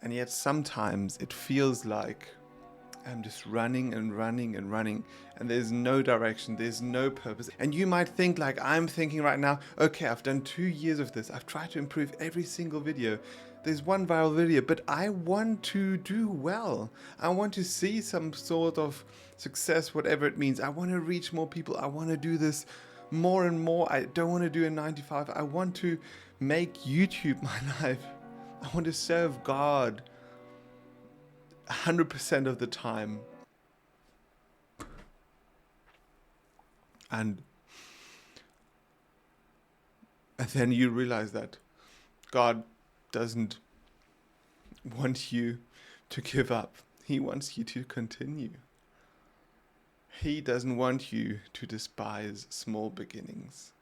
And yet sometimes it feels like I'm just running and running and running, and there's no direction, there's no purpose. And you might think like I'm thinking right now, okay, I've done 2 years of this. I've tried to improve every single video. There's one viral video, but I want to do well. I want to see some sort of success, whatever it means. I want to reach more people. I want to do this more and more. I don't want to do a 9 to 5. I want to make YouTube my life. I want to serve God 100% of the time. And then you realize that God doesn't want you to give up. He wants you to continue. He doesn't want you to despise small beginnings.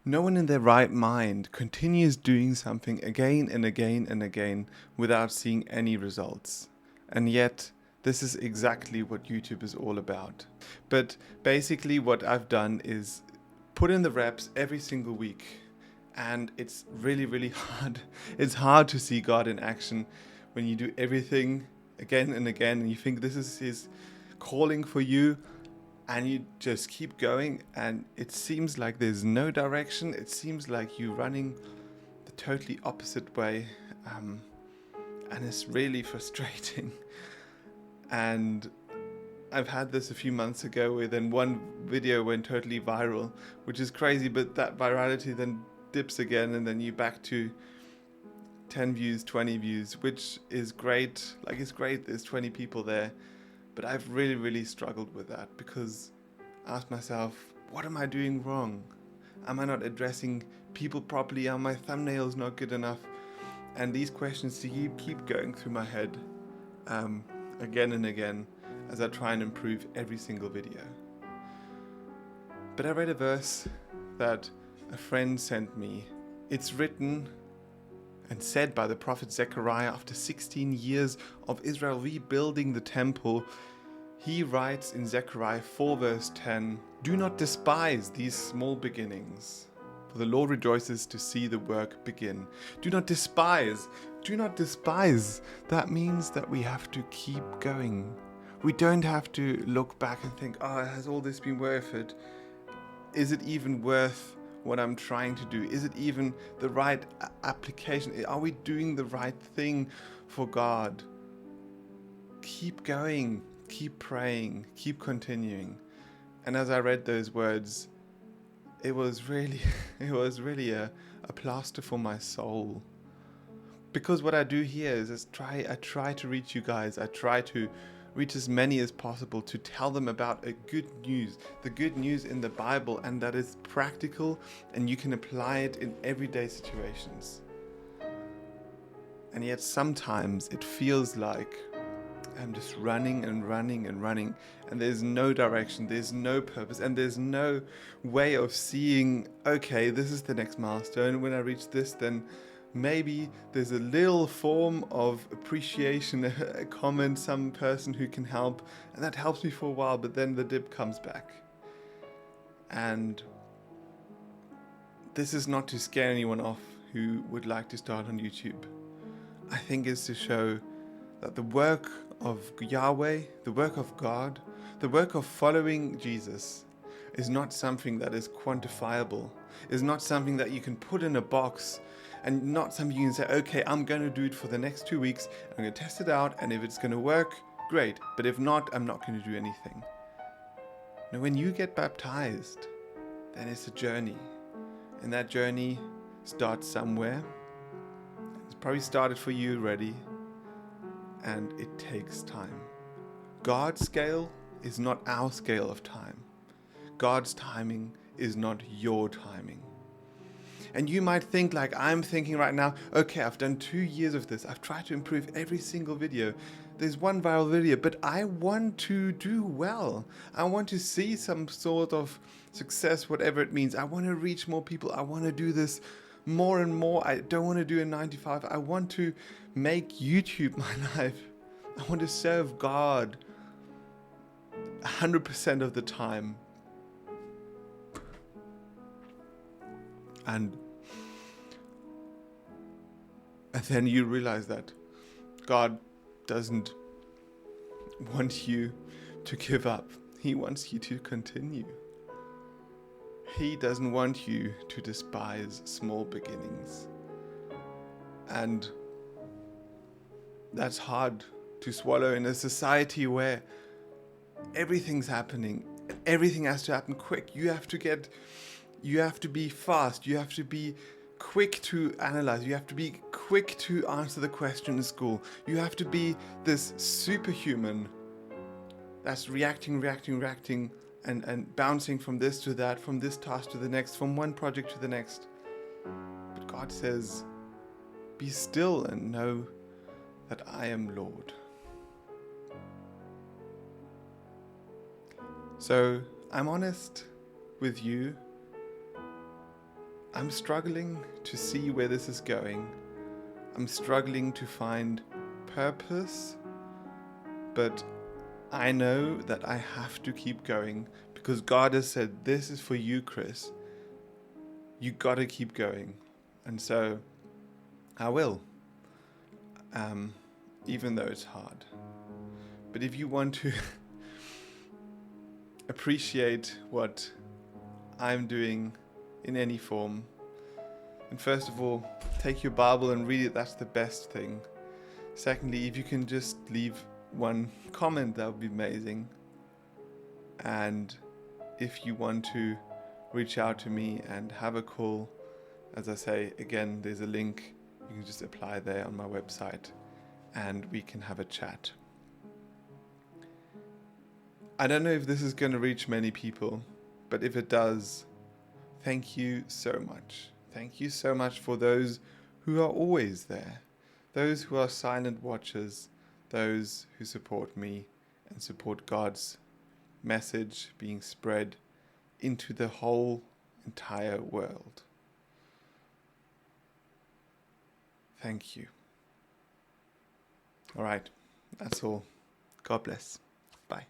No one in their right mind continues doing something again and again and again without seeing any results. And yet, this is exactly what YouTube is all about. But basically what I've done is put in the reps every single week. And it's really, really hard. It's hard to see God in action when you do everything again and again and you think this is His calling for you, and you just keep going and it seems like there's no direction. It seems like you're running the totally opposite way, and it's really frustrating. And I've had this a few months ago where then one video went totally viral, which is crazy, but that virality then dips again and then you're back to 10 views, 20 views, which is great. Like, it's great there's 20 people there, but I've really, really struggled with that because I asked myself, what am I doing wrong? Am I not addressing people properly? Are my thumbnails not good enough? And these questions keep going through my head again and again as I try and improve every single video. But I read a verse that a friend sent me. It's written and said by the prophet Zechariah after 16 years of Israel rebuilding the temple. He writes in Zechariah 4 verse 10, "Do not despise these small beginnings, for the Lord rejoices to see the work begin." Do not despise. Do not despise. That means that we have to keep going. We don't have to look back and think, oh, has all this been worth it? Is it even worth what I'm trying to do? Is it even the right application? Are we doing the right thing for God? Keep going, keep praying, keep continuing. And as I read those words, it was really a plaster for my soul. Because what I do here is I try to reach you guys. I try to reach as many as possible to tell them about the good news in the Bible, and that is practical and you can apply it in everyday situations. And yet sometimes it feels like I'm just running and running and running, and there's no direction, there's no purpose, and there's no way of seeing, okay, this is the next milestone. When I reach this, then maybe there's a little form of appreciation, a comment, some person who can help, and that helps me for a while, but then the dip comes back. And this is not to scare anyone off who would like to start on YouTube. I think it's to show that the work of Yahweh, the work of God, the work of following Jesus is not something that is quantifiable, is not something that you can put in a box, and not something you can say, okay, I'm going to do it for the next 2 weeks, I'm going to test it out, and if it's going to work, great, but if not, I'm not going to do anything. Now, when you get baptized, then it's a journey, and that journey starts somewhere. It's probably started for you already, and it takes time. God's scale is not our scale of time. God's timing is not your timing. And you might think like I'm thinking right now, okay, I've done 2 years of this. I've tried to improve every single video. There's one viral video, but I want to do well. I want to see some sort of success, whatever it means. I want to reach more people. I want to do this more and more. I don't want to do a 9 to 5. I want to make YouTube my life. I want to serve God 100% of the time. And then you realize that God doesn't want you to give up. He wants you to continue. He doesn't want you to despise small beginnings. And that's hard to swallow in a society where everything's happening and everything has to happen quick. You have to be fast. You have to be quick to analyze. You have to be quick to answer the question in school. You have to be this superhuman that's reacting, and bouncing from this to that, from this task to the next, from one project to the next. But God says, be still and know that I am Lord. So I'm honest with you. I'm struggling to see where this is going. I'm struggling to find purpose, but I know that I have to keep going because God has said, this is for you, Chris. You got to keep going. And so I will, even though it's hard. But if you want to appreciate what I'm doing in any form, and first of all, take your Bible and read it. That's the best thing. Secondly, if you can just leave one comment, that would be amazing. And if you want to reach out to me and have a call, as I say, again, there's a link. You can just apply there on my website and we can have a chat. I don't know if this is going to reach many people, but if it does, thank you so much. Thank you so much for those who are always there, those who are silent watchers, those who support me and support God's message being spread into the whole entire world. Thank you. All right, that's all. God bless. Bye.